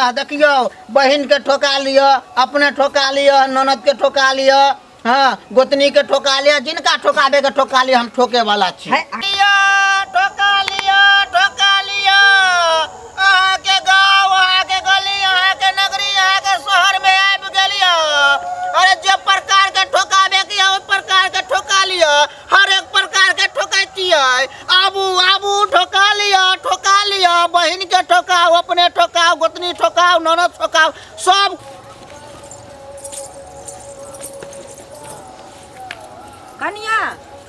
हाँ देखियो बहन के ठोका लियो, अपने ठोका लियो, ननद के ठोका लियो, हाँ गोतनी के ठोका लियो, जिनका ठोकाबे के ठोका लियो, हम ठोके वाला छी। ठोका लियो, ठोका लियो, अहाँ के गाँव, अहाँ के गली, अहाँ के नगरी, अहाँ के शहर में आबि गेलियो। अरे जो प्रकार के ठोकाबे के ओ प्रकार के ठोका लियो, हर एक प्रकार के ठोकैतियै। आबू आबू ठोका लियो, बहन के ठोकाओ, अपने ठोकाओ, गोतनी ठोकाओ, ननद ठोकाओ, सब। कनिया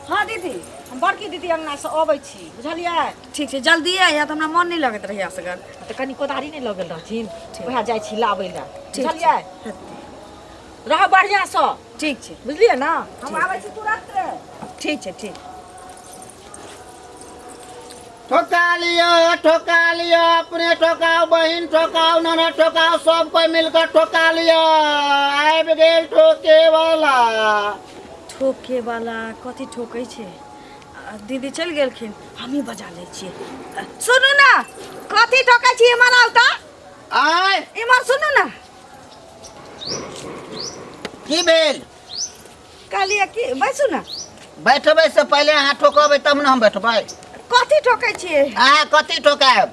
हाँ दीदी हम बड़की दीदी अंगना से अबै छी बुझलियै। ठीक छै जल्दी या तो हमरा मन नहीं लगत रहैया सगर तो कनी कोदारी नहीं लगल रहथिन वएह जाइ छी लाबै ला बुझलियै। रह बढ़िया से ठीक छै बुझलियै ना हम आबै छी तुरंत। ठीक छै ठीक। ठोका लियो, अपने ठोकाओ, बहन ठोकाओ, ननद ठोकाओ, सब कोई मिलकर ठोका लियो। आबि गेल ठोके वाला। ठोके वाला कथी ठोकै छै दीदी चल गेलखिन हम ही बजा ले छियै। सुनू ना कथी ठोकै छी इमर आउ त आय इमर सुनू ना की भेल कहलिए कि बैसू ना। बैठबै से पहले अहाँ ठोकबै तब न हम बैठबै। कथी ठोकै छियै अहाँ कथी ठोकायब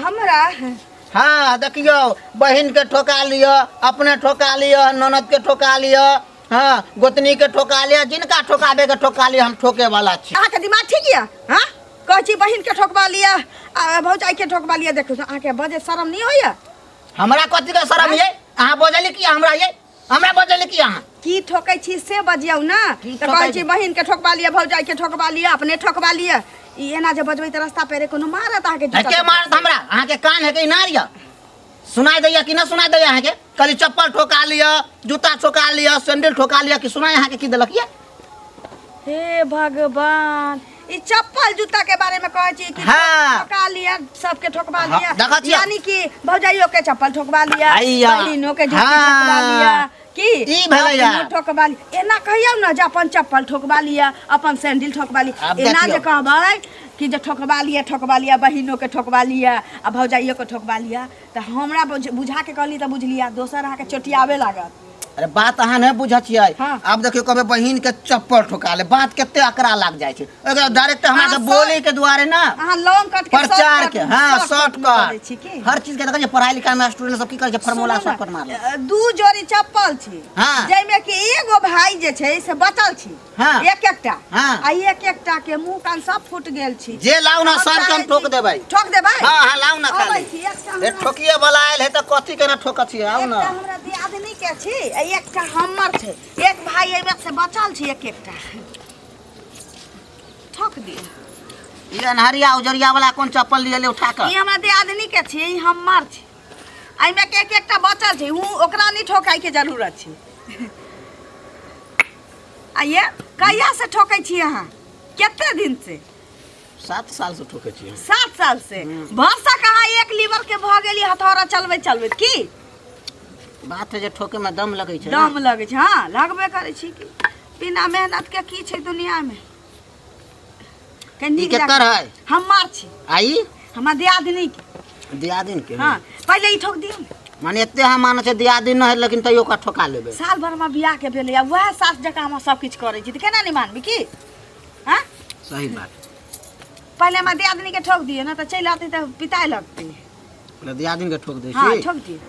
हमरा। हाँ देखियो बहन के ठोका लियो, अपने ठोका लियो, ननद के ठोका लियो, हाँ गोतनी के ठोका लियो, जिनका ठोकाबे के ठोका लियो, हम ठोके वाला छी। अहाँ के दिमाग ठीक यऽ हाँ कहै छी बहन के ठोकबा लिया भौजाई के ठोकबा लिया देखो अहाँ के बजे शर्म नहीं होइया। हमरा कथी के शरम ये अहाँ बजली कि हमरा बजली कि अहाँ की ठोकै छी से बजियौ ना। त कहै छी बहन के ठोकबा लिया भौजाई के ठोकबा लिया अपने ठोकबा लिया ई एना जे बजबै त रास्ता पेरे कोनो मारत अहाँ के के मारत हमरा। अहाँ के कान है कि नार या सुनाई दैया कि ना सुनाई दैया अहाँ के कली चप्पल ठोका लिया, जूता ठोका लिया, सैंडल ठोका लिया कि सुनाई अहाँ के की देलक ये। हे भगवान ई चप्पल जूता के बारे में कहै छी कि हाँ। ठोका लिया सबके ठोकबा लिया देखा छियै। यानी कि भौजाइयो के चप्पल ठोकबा लिया आइया। बहिनो के जूता हाँ। ठोकबा लिया की ई भेलैया। अपनो ठोकबा लिया एना कहियौ ना जे अपन चप्पल ठोकबा लिया अपन सैंडल ठोकबा लिया आब एना जे देखियौ। कहबै कि जे ठोकबा लिया बहिनो के ठोकबा लिया आ भौजाइयो के ठोकबा लिया त हमरा बुझा के कहली त बुझलिया दोसर अहाँ के चोटियावे लागत। अरे बात अहाँ नहीं बुझे छियै। हाँ। अब देखियो कबे बहिन के चप्पल ठोका ले बात केते अकरा लाग जाय छै। अगर डायरेक्ट हमरा के बोले के दुआरे ना अहाँ लॉन्ग कट के प्रचार के हाँ शॉर्ट छी की? कट हर चीज के देखै छै पढ़ाई लिखाई में स्टूडेंट सब की करे छै फार्मूला शॉर्ट कट मार ले। दू जोड़ी चप्पल छी हाँ। जैमे कि एगो भाई जे छै से बचल छी हाँ। एक एकटा हाँ। आ एक एकटा के मुंह कान सब फूट गेल छी जे लाउ ना सर के हम ठोक देबै। ठोक देबै हां हां लाउ ना अबै खाली छी, एकटा ए ठोकिए वाला आइल है त कथी के ना ठोक छी आउ ना। एकटा हमरा दियादनी के छी आ एकटा हमर छै एक भाई एमे से बचल छी एक एकटा ठोक दियो। ये अनहरिया उजरिया वाला कौन चप्पल लिए ले उठा के ई हमरा दियादनी के छी ई हमर छी एमे के एक एकटा बचल छै ओकरा नहीं ठोकाई के जरूरत छै। आइए कहिया से ठोकै छी अहाँ केते दिन से 7 साल से ठोके छी। 7 साल से भरसा कहाँ एक लीवर के भ गेली हथौड़ा चलबे की बात है जे ठोके में दम लगे छै। दम लगे छै हाँ लगबे करे छी कि बिना मेहनत के की छै दुनिया में। ई केकर है हमार छी आई हमरा दियादनी के दियादिन के हाँ पहले ई ठोक दियो माने एते हम माने छै दियादिन न है लेकिन तैयो का ठोका लेबे। साल भर में बियाह के भेले वह सास जका हम सब कुछ करे छी त केना नहीं मानबी की हां सही बात। पहले हम दियादनी के ठोक दिए ना त चल आती त पिताए लगती दियादिन के ठोक दे छी। हां ठोक दिए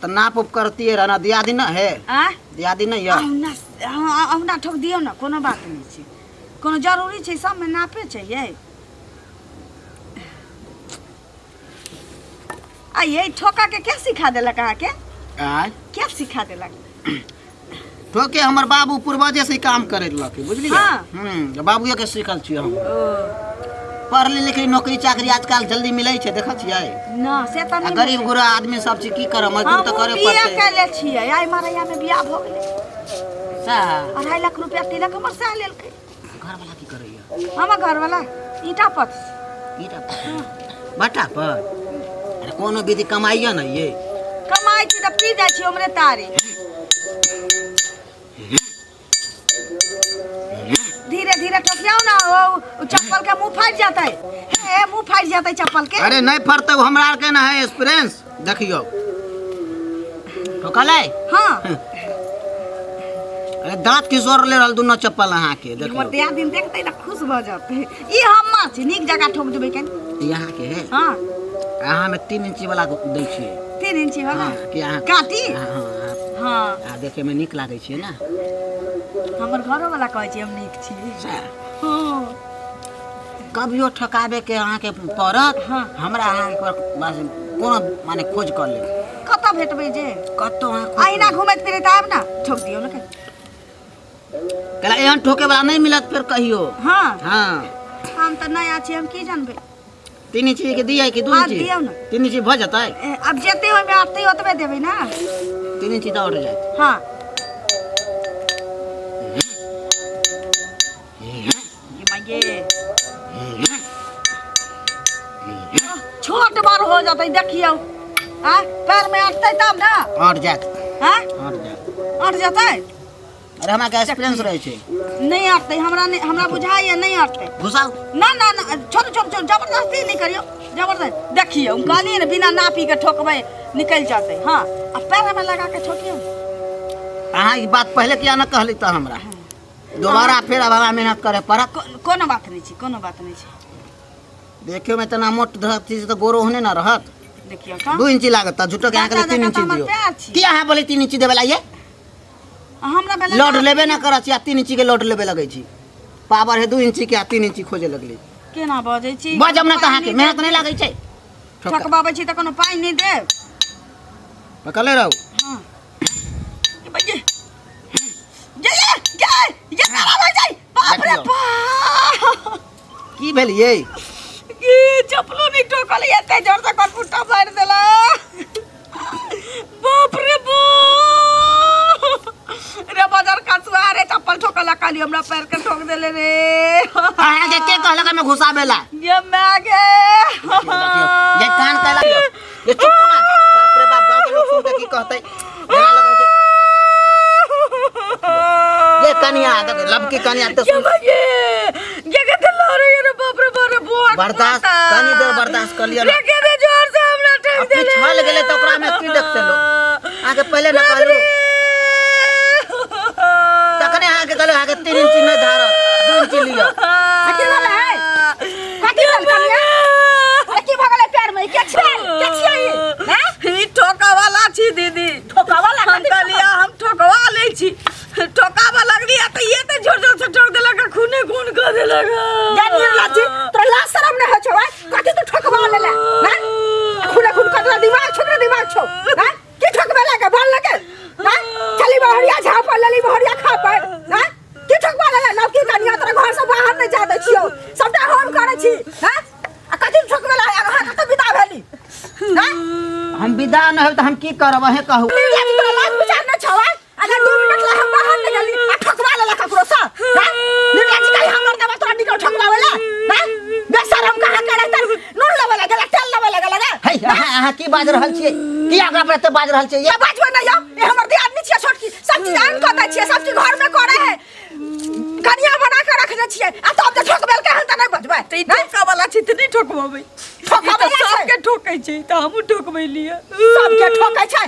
त नाप उप करती है ना दियादिन न है आ दियादिन न या औना ठोक दियो ना कोनो बात नहीं छै कोनो जरूरी छै सब में नापे चाहिए। आ ये ठोका के क्या सिखा देलक अहाँ के आय क्या सिखा देलक ठोके हमर बाबू पूर्वजे से काम करे लके बुझलिए। हाँ। बाबूए के सीखल छी हम पढ़ली लिखली नौकरी चाकरी आजकल जल्दी मिलै छै देखै छियै ना से त नहीं गरीब गुरा आदमी सब छी की करे मजदूर त करे बियाह पड़ते। कर ले छियै आई मारैया में बियाह भ गेलै सा 2.5 लाख रुपया तिलक हमर से लेलकै घर वाला की करैया हमर घर वाला ईटा पथ ईटा बटा पर अरे कोनो विधि कमाइया न ये कमाई छी त पी जाइ छी हमरे तारी धीरे धीरे ठोकियाओ ना वो चप्पल का मुंह फट जाता है रे मुंह फाट जाते चप्पल के। अरे नहीं फरते हमरा के ना है एक्सपीरियंस देखियो ठोका ले। हां अरे दांत किशोर ले रहल दुनो चप्पल अहाँ के देखो हमर दिया दिन देखते ना खुश भ जाते। ई हम्मा छी नीक जगह ठोक देबै के यहाँ के है। हां अहाँ में 3 इंची वाला दै छियै 3 इंची वाला कि अहाँ काटी। हां हां आ देखे में नीक लागै छै ना हमर घरो वाला कहै छै हम नीक छी। हां कभियो ठकाबे के अहाँ के पड़त। हाँ। हमरा अहाँ के बस कोनो माने खोज कर ले कत भेटबै जे कतो आईना घुमैत फिरैत आब ना ठोक दियौ ना के कला एहन ठोके वाला नहीं मिलत फिर कहियो। हां हां हम त नया छी हम की जानबै। 3 इंची के दियै कि 2 हाँ, इंची दियौ ना। 3 इंची भ जतै अब जेते ओय में आते ओतबे देबै ना। 3 इंची दौड़ जाए। हां ये माये छोट बार हो जाते देखियो। हां पैर में अटतै तब ना और जात हां और जात अट जाते। अरे हमरा के एक्सपीरियंस रहे छै नहीं अटतै हमरा बुझाइए नहीं अटतै। घुसाओ ना ना ना छोड़ छोड़ छोड़ जबरदस्ती नहीं करियो जबरदस्त देखिए हम कहलिए ना बिना नापी के ठोकबै निकल जाते। हाँ अब पैर में लगा के ठोकियो। अहाँ ई बात पहले किया न कहली त हमरा दोबारा फिर अब हमरा मेहनत करे पड़त। कोनो बात नहीं छी कोनो बात नहीं छी। देखियो में तना मोट धरती से तो गोरो होने ना रहत। देखियो का 2 इंची लागत झुटो के अहाँ के 3 इंची दियो कि अहाँ बोले 3 इंची देबे लाइए हमरा बेला लोड लेबे ना करत छी 3 इंची के लोड लेबे लगै छी पावर है 2 इंची के 3 इंची खोजे लगली केना बजै छी बजम ना त अहाँ के मेहनत नहीं लागै छै ठकबाबै छी त कोनो पाई नहीं देब पकले रहू। हां ये ये करा लग जाई बाप रे बाप की भेल ये ये चपलो नहीं ठोकल एते जोर से कोन फुटा मार देला बाप रे बाप रे बाजार कासुआ रे चप्पल ठोकला काली हमरा पैर के ठोक देले रे। अहाँ के कहला के मैं घुसाबेला ये मागे ये कान कहला ये चुप ना बाप रे बाप गांव के लोग सुन के की कहतै मेरा लगै छै ये कनिया लब की कनिया तो सुन ये के लो रे रे बाप रे बाप बर्दाश्त कनी देर बर्दाश्त कर लिया ना के दे जोर से हमरा ठोक देले छल गेले त ओकरा में की देखते लो आगे पहले ना कहलू तखने आगे कहलू आगे 3 इंची नहीं धार 2 इंची लियो आखिर वाला है काटी वाला कनिया अरे की भगले पैर में के छियै हैं ई ठोका वाला छी दीदी ठोका वाला कहलिया हम ठोकवा ले छी ठोकावा लगली त ये त जोर जोर से ठोक देला का खूने खून कर देला जानी लाजी तोरा ला शर्म न हो छवा कथि तू ठोकवा लेला हैं खूने खून कर देला दिमाग छो हैं की ठोकवा लगा बोल लगे हैं चली बहरिया झाप लली बहरिया खा पर हैं की ठोकवा लेला लव की कनिया तोरा घर से बाहर नहीं जा दै छियो सबटा हम करे छी हैं आ कथि ठोकवा लगा अहाँ कत विदा भेली हैं हम विदा न हो त हम की करब है कहू तोरा लाज विचार न छवा अगर 2 मिनट ला हम बाहर नहीं गेली आ ठोकवा लेला ककरो सा हैं निर्लज कहीं हमर देबा तोरा निकल ठोकवावेला हैं बेशरम कहां करे त नून लेवे लागला तेल लेवे लागला है अहाँ की बाज रहल छियै की आगरा पर एते बाज रहल छियै ये बाजबे न यौ ए हमर दियादनी छियै छोटकी सब चीज आन कतै छियै सब चीज घर में करे है कनिया बना के रखने छियै आ तब जे ठोकबेल के हम त नहीं बजबै त ई ठोका वाला छी त नहीं ठोकबबै ठोका वाला सबके ठोकै छै त हमहु ठोकबै लिए सबके ठोकै छै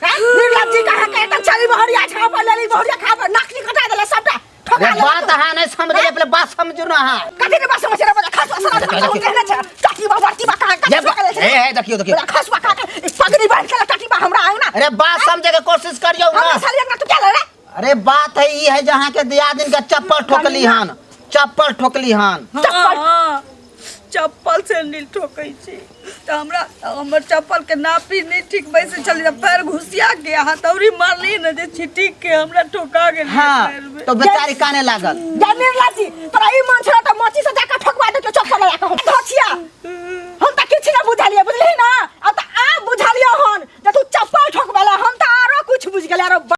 हैं निर्लज कहां के त चली बहरिया छाप लेली बहरिया खा पर नाकनी कटा देला सबटा ठोका बात अहाँ नहीं समझले पहले बात समझू ना अहाँ कथि ने बात समझ रे बजा खास असरा कहने छै टाटी बा कहां का ए देखियो खास बा का पगड़ी बांध के टाटी बा हमरा आउ ना अरे बात समझे के कोशिश करियो ना हम साली अंगना तू क्या ले रे अरे बात है ई है जहाँ के दियादिन के चप्पल ठोकली हन चप्पल से नील ठोकै छी त हमरा हमर चप्पल के नापी नहीं ठीक वैसे चली पैर घुसिया के हथौड़ी मारली न जे छिटिक के हमरा ठोका गेल हाँ तो बेचारी काने लागल जमीर लाजी तोरा ई मन छरा त मोची से जाके